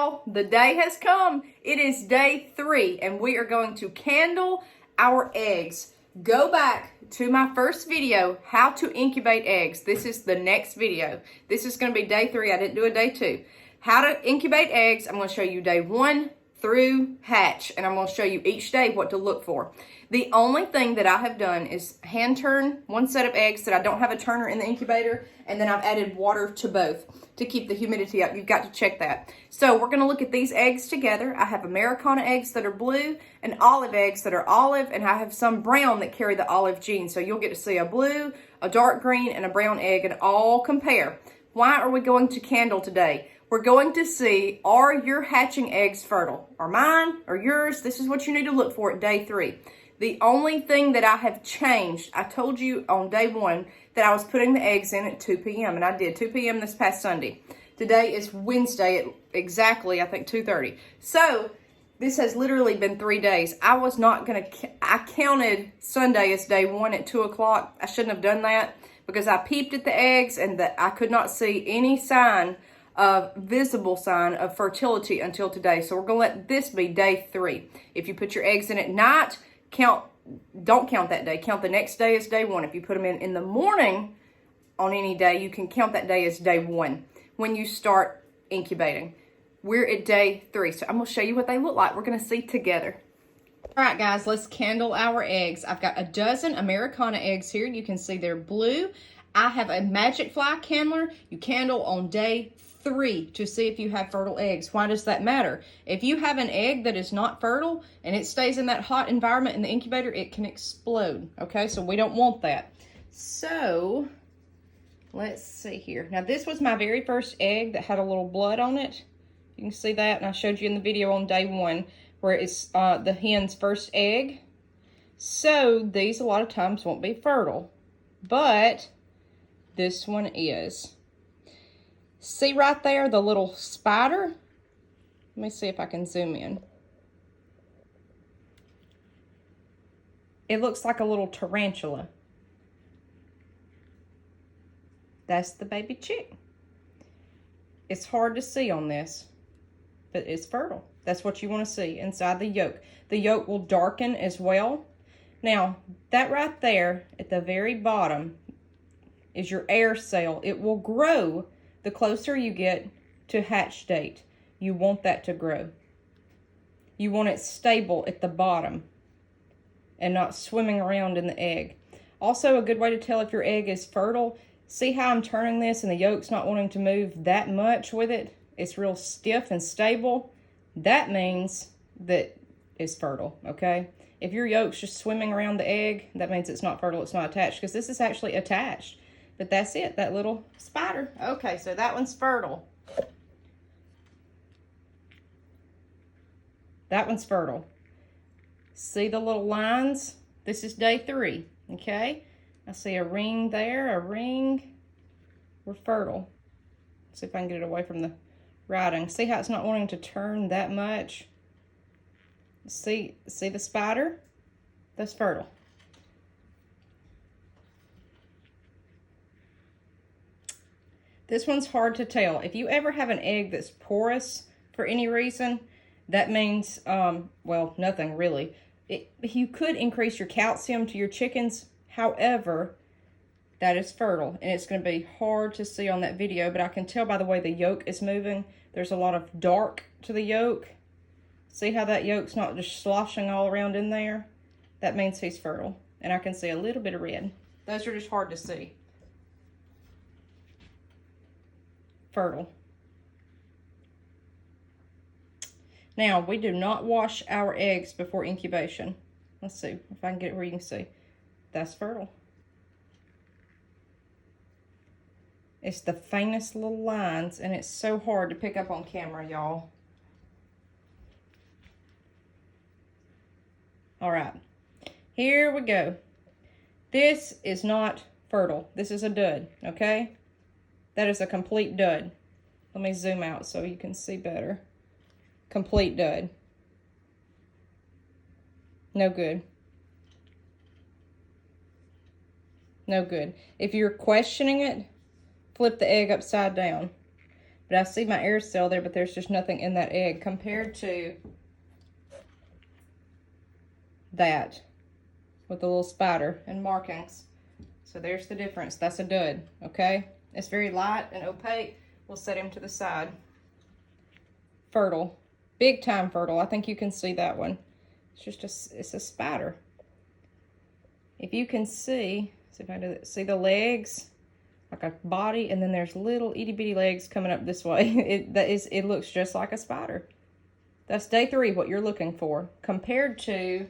y'all, the day has come. It is day 3 and we are going to candle our eggs. Go back to my first video, how to incubate eggs. This is the next video. This is going to be day 3. I didn't do a day 2. How to incubate eggs. I'm going to show you day 1 through hatch, and I'm going to show you each day what to look for. The only thing that I have done is hand turn one set of eggs that I don't have a turner in the incubator, and then I've added water to both to keep the humidity up. You've got to check that. So we're going to look at these eggs together. I have Americana eggs that are blue and olive eggs that are olive, and I have some brown that carry the olive gene. So you'll get to see a blue, a dark green, and a brown egg, and all compare. Why are we going to candle today? We're going to see, are your hatching eggs fertile? Are mine or yours? This is what you need to look for at day 3. The only thing that I have changed, I told you on day 1 that I was putting the eggs in at 2 p.m. and I did 2 p.m. this past Sunday. Today is Wednesday at exactly, I think, 2:30. So this has literally been 3 days. I was not going to, I counted Sunday as day 1 at 2 o'clock. I shouldn't have done that because I peeped at the eggs and that I could not see any visible sign of fertility until today. So we're going to let this be day 3. If you put your eggs in at night, don't count that day. Count the next day as day 1. If you put them in the morning on any day, you can count that day as day 1 when you start incubating. We're at day 3. So I'm going to show you what they look like. We're going to see together. All right, guys, let's candle our eggs. I've got a dozen Americana eggs here. You can see they're blue. I have a magic fly candler. You candle on day 3 to see if you have fertile eggs. Why does that matter? If you have an egg that is not fertile and it stays in that hot environment in the incubator, it can explode. Okay, so we don't want that. So let's see here. Now this was my very first egg that had a little blood on it. You can see that, and I showed you in the video on day 1 where it's the hen's first egg. So these a lot of times won't be fertile, but this one is. See right there, the little spider? Let me see if I can zoom in. It looks like a little tarantula. That's the baby chick. It's hard to see on this, but it's fertile. That's what you want to see inside the yolk. The yolk will darken as well. Now, that right there at the very bottom is your air cell. It will grow the closer you get to hatch date. You want that to grow. You want it stable at the bottom and not swimming around in the egg. Also, a good way to tell if your egg is fertile, see how I'm turning this and the yolk's not wanting to move that much with it? It's real stiff and stable. That means that it's fertile, okay? If your yolk's just swimming around the egg, that means it's not fertile, it's not attached, because this is actually attached. But that's it, that little spider. Okay, so that one's fertile. That one's fertile. See the little lines? This is day 3, okay? I see a ring there, a ring. We're fertile. Let's see if I can get it away from the writing. See how it's not wanting to turn that much? See the spider? That's fertile. This one's hard to tell. If you ever have an egg that's porous for any reason, that means, well, nothing really. You could increase your calcium to your chickens. However, that is fertile, and it's going to be hard to see on that video, but I can tell by the way the yolk is moving. There's a lot of dark to the yolk. See how that yolk's not just sloshing all around in there? That means he's fertile, and I can see a little bit of red. Those are just hard to see. Fertile. Now, we do not wash our eggs before incubation. Let's see if I can get it where you can see. That's fertile. It's the faintest little lines, and it's so hard to pick up on camera, y'all. All right, here we go. This is not fertile. This is a dud, okay? That is a complete dud. Let me zoom out so you can see better. Complete dud. No good. No good. If you're questioning it, flip the egg upside down. But I see my air cell there, but there's just nothing in that egg compared to that with the little spider and markings. So there's the difference. That's a dud, okay? It's very light and opaque. We'll set him to the side. Fertile. Big time fertile. I think you can see that one. It's just it's a spider. If you can see, see the legs, like a body, and then there's little itty bitty legs coming up this way. It looks just like a spider. That's day 3, what you're looking for, compared to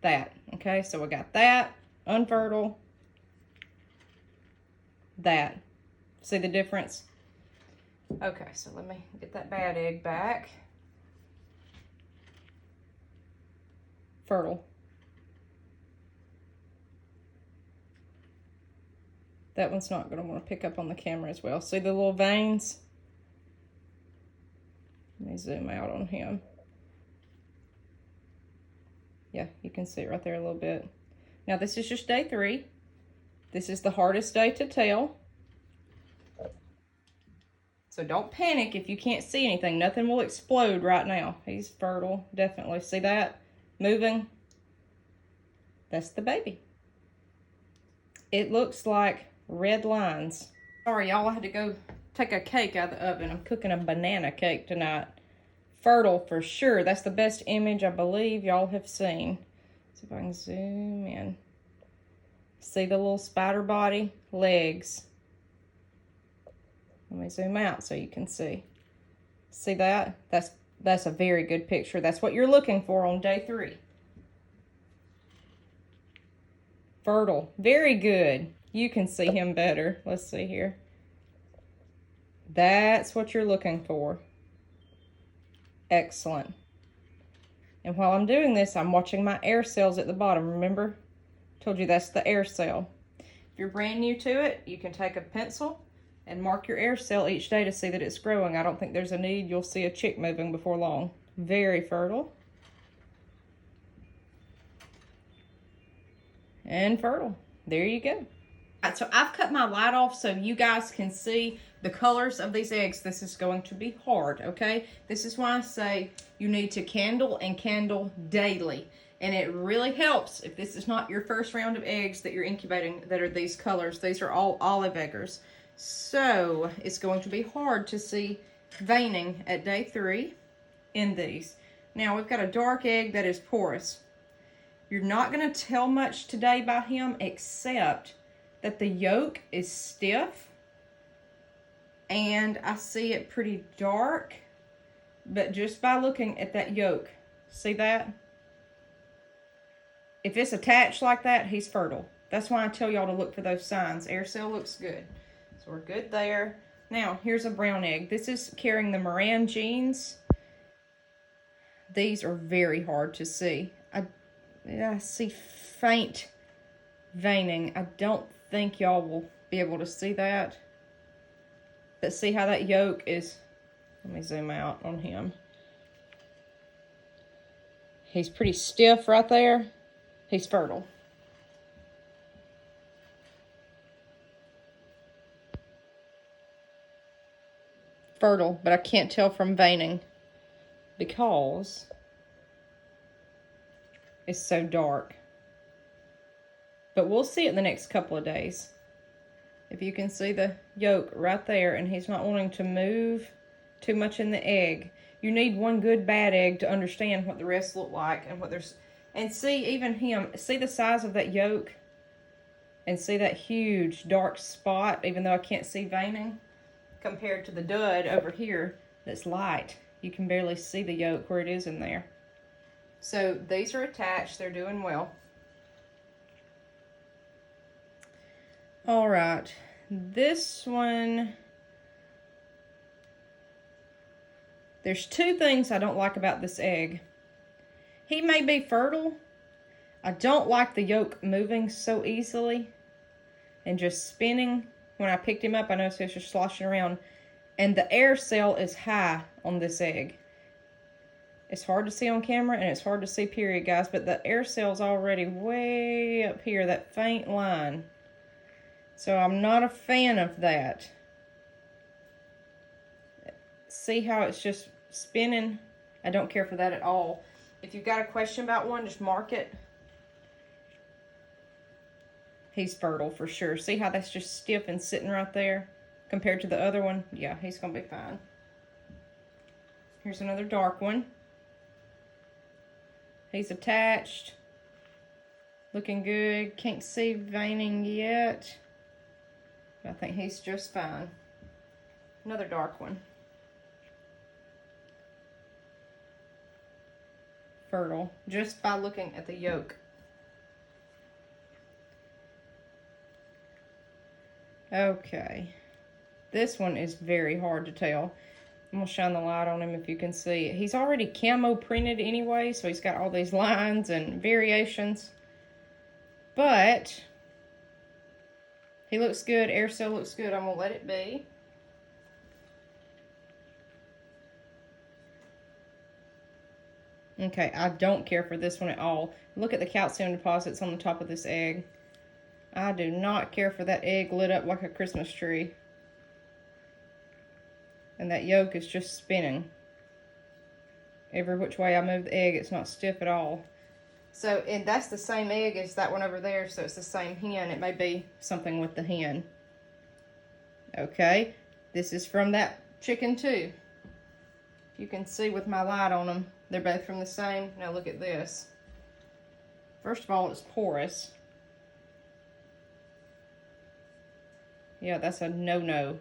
that. Okay, so we got that, unfertile, that. See the difference? Okay, so let me get that bad egg back. Fertile. That one's not going to want to pick up on the camera as well. See the little veins? Let me zoom out on him. Yeah, you can see it right there a little bit. Now this is just day 3. This is the hardest day to tell. So don't panic if you can't see anything. Nothing will explode right now. He's fertile, definitely. See that? Moving. That's the baby. It looks like red lines. Sorry, y'all, I had to go take a cake out of the oven. I'm cooking a banana cake tonight. Fertile for sure. That's the best image I believe y'all have seen. See if I can zoom in. See the little spider body? Legs. Let me zoom out so you can see. See that? That's a very good picture. That's what you're looking for on day 3. Fertile. Very good. You can see him better. Let's see here. That's what you're looking for. Excellent. And while I'm doing this, I'm watching my air cells at the bottom. Remember? Told you that's the air cell. If you're brand new to it, you can take a pencil and mark your air cell each day to see that it's growing. I don't think there's a need. You'll see a chick moving before long. Very fertile. And fertile. There you go. All right, so I've cut my light off so you guys can see the colors of these eggs. This is going to be hard, okay? This is why I say you need to candle and candle daily. And it really helps if this is not your first round of eggs that you're incubating that are these colors. These are all olive eggers. So it's going to be hard to see veining at day 3 in these. Now we've got a dark egg that is porous. You're not going to tell much today by him except that the yolk is stiff and I see it pretty dark, but just by looking at that yolk, see that? If it's attached like that, he's fertile. That's why I tell y'all to look for those signs. Air cell looks good. So we're good there. Now, here's a brown egg. This is carrying the Moran genes. These are very hard to see. I see faint veining. I don't think y'all will be able to see that. But see how that yolk is? Let me zoom out on him. He's pretty stiff right there. He's fertile. Fertile, but I can't tell from veining because it's so dark. But we'll see it the next couple of days. If you can see the yolk right there and he's not wanting to move too much in the egg. You need one good bad egg to understand what the rest look like and what there's. And see even him, see the size of that yolk and see that huge dark spot even though I can't see veining compared to the dud over here that's light. You can barely see the yolk where it is in there. So these are attached, they're doing well. All right, this one, there's 2 things I don't like about this egg. He may be fertile. I don't like the yolk moving so easily and just spinning. When I picked him up, I noticed he was just sloshing around. And the air cell is high on this egg. It's hard to see on camera and it's hard to see period, guys, but the air cell's already way up here, that faint line. So I'm not a fan of that. See how it's just spinning? I don't care for that at all. If you've got a question about one, just mark it. He's fertile for sure. See how that's just stiff and sitting right there compared to the other one? Yeah, he's going to be fine. Here's another dark one. He's attached. Looking good. Can't see veining yet. I think he's just fine. Another dark one. Fertile, just by looking at the yolk. Okay. This one is very hard to tell. I'm going to shine the light on him if you can see it. He's already camo printed anyway, so he's got all these lines and variations. But he looks good. Air cell looks good. I'm going to let it be. Okay, I don't care for this one at all. Look at the calcium deposits on the top of this egg. I do not care for that egg lit up like a Christmas tree. And that yolk is just spinning. Every which way I move the egg, it's not stiff at all. So, and that's the same egg as that one over there, so it's the same hen. It may be something with the hen. Okay, this is from that chicken too. You can see with my light on them, they're both from the same. Now look at this. First of all, it's porous. Yeah, that's a no-no.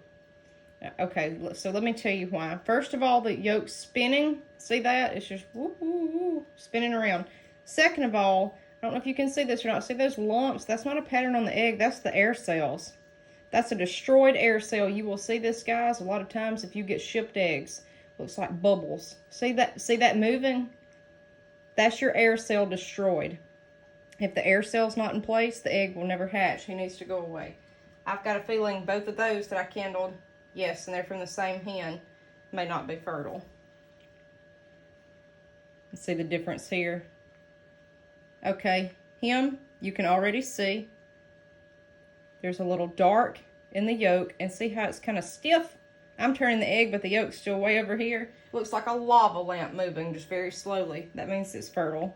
Okay, so let me tell you why. First of all, the yolk's spinning. See that? It's just woo, woo, woo, spinning around. Second of all, I don't know if you can see this or not. See those lumps? That's not a pattern on the egg. That's the air cells. That's a destroyed air cell. You will see this, guys, a lot of times if you get shipped eggs. Looks like bubbles. See that moving? That's your air cell destroyed. If the air cell's not in place, the egg will never hatch. He needs to go away. I've got a feeling both of those that I kindled, yes, and they're from the same hen, may not be fertile. See the difference here? Okay, him, you can already see. There's a little dark in the yolk, and see how it's kind of stiff? I'm turning the egg, but the yolk's still way over here. Looks like a lava lamp moving just very slowly. That means it's fertile.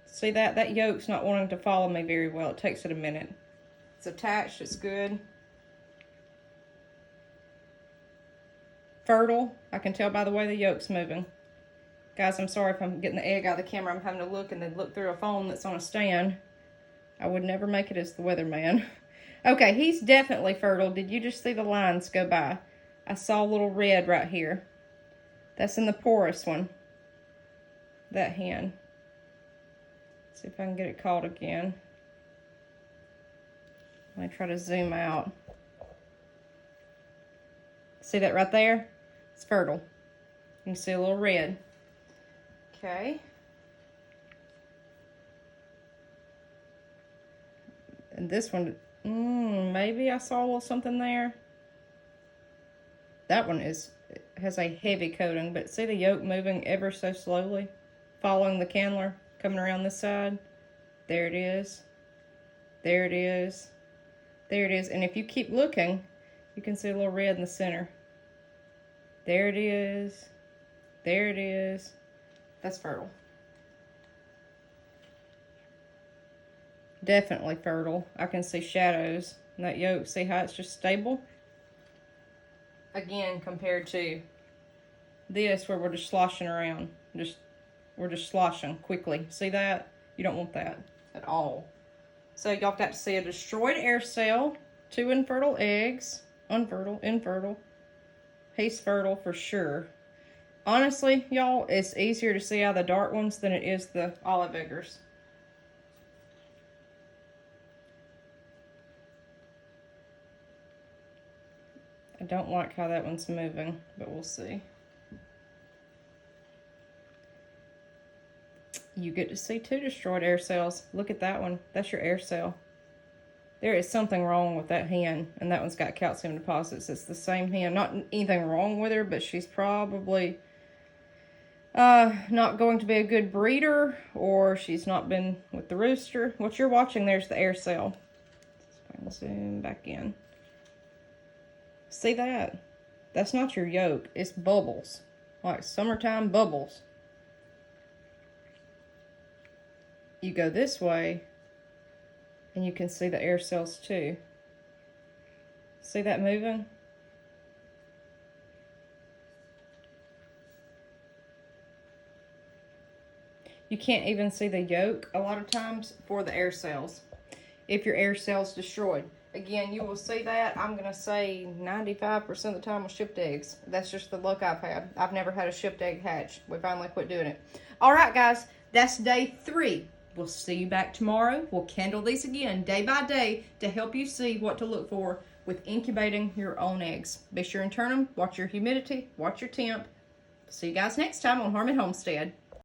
See that? That yolk's not wanting to follow me very well. It takes it a minute. It's attached. It's good. Fertile. I can tell by the way the yolk's moving. Guys, I'm sorry if I'm getting the egg out of the camera. I'm having to look and then look through a phone that's on a stand. I would never make it as the weatherman. Okay, he's definitely fertile. Did you just see the lines go by? I saw a little red right here. That's in the porous one. That hen. See if I can get it caught again. Let me try to zoom out. See that right there? It's fertile. You can see a little red. Okay. And this one, maybe I saw a little something there. That one has a heavy coating, but see the yolk moving ever so slowly, following the candler, coming around this side. There it is. There it is. There it is. And if you keep looking, you can see a little red in the center. There it is. There it is. That's fertile. Definitely fertile. I can see shadows in that yolk. See how it's just stable? Again, compared to this where we're just sloshing around. We're just sloshing quickly. See that? You don't want that at all. So y'all got to see a destroyed air cell, 2 infertile eggs, unfertile, infertile. He's fertile for sure. Honestly, y'all, it's easier to see out of the dark ones than it is the olive eggers. I don't like how that one's moving, but we'll see. You get to see 2 destroyed air cells. Look at that one. That's your air cell. There is something wrong with that hen, and that one's got calcium deposits. It's the same hen. Not anything wrong with her, but she's probably not going to be a good breeder, or she's not been with the rooster. What you're watching there's the air cell. And zoom back in. See that? That's not your yolk. It's bubbles. Like summertime bubbles. You go this way, and you can see the air cells too. See that moving? You can't even see the yolk a lot of times for the air cells. If your air cell's destroyed. Again, you will see that. I'm going to say 95% of the time with shipped eggs. That's just the luck I've had. I've never had a shipped egg hatch. We finally quit doing it. All right, guys. That's day 3. We'll see you back tomorrow. We'll candle these again day by day to help you see what to look for with incubating your own eggs. Be sure and turn them. Watch your humidity. Watch your temp. See you guys next time on Homestead.